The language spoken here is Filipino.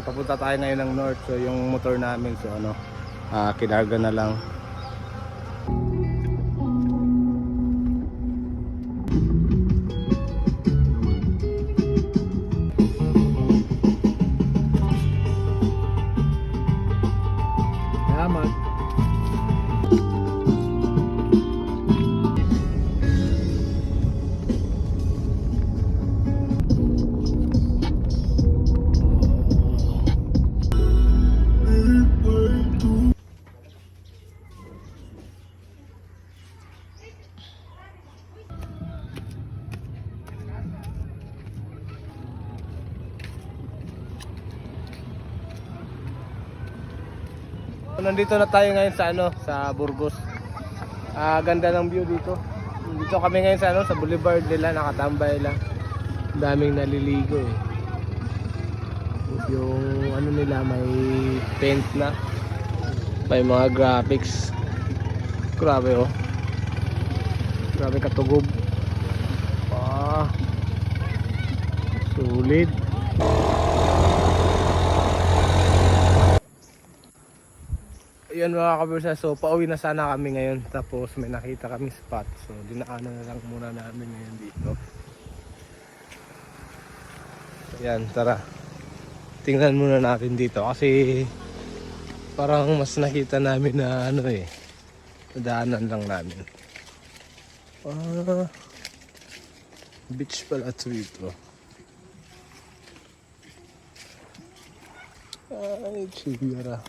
Papunta tayo ngayon ng north, so yung motor namin so ano, kinarga na lang. Salamat. Nandito na tayo ngayon sa ano, sa Burgos. Ganda ng view dito. Dito kami ngayon sa ano, sa boulevard nila, nakatambay lang. Daming naliligo eh. Yung ano nila may paint na. May mga graphics. Grabe oh. Grabe katugob. Sulit. Ayan mga kabursa, so pauwi na sana kami ngayon. Tapos may nakita kami spot. So dinaanan na lang muna namin ngayon dito. Ayan, tara. Tingnan muna natin dito kasi parang mas nakita namin na ano eh. Daanan lang namin. Beach pala ito. Ay, sigara.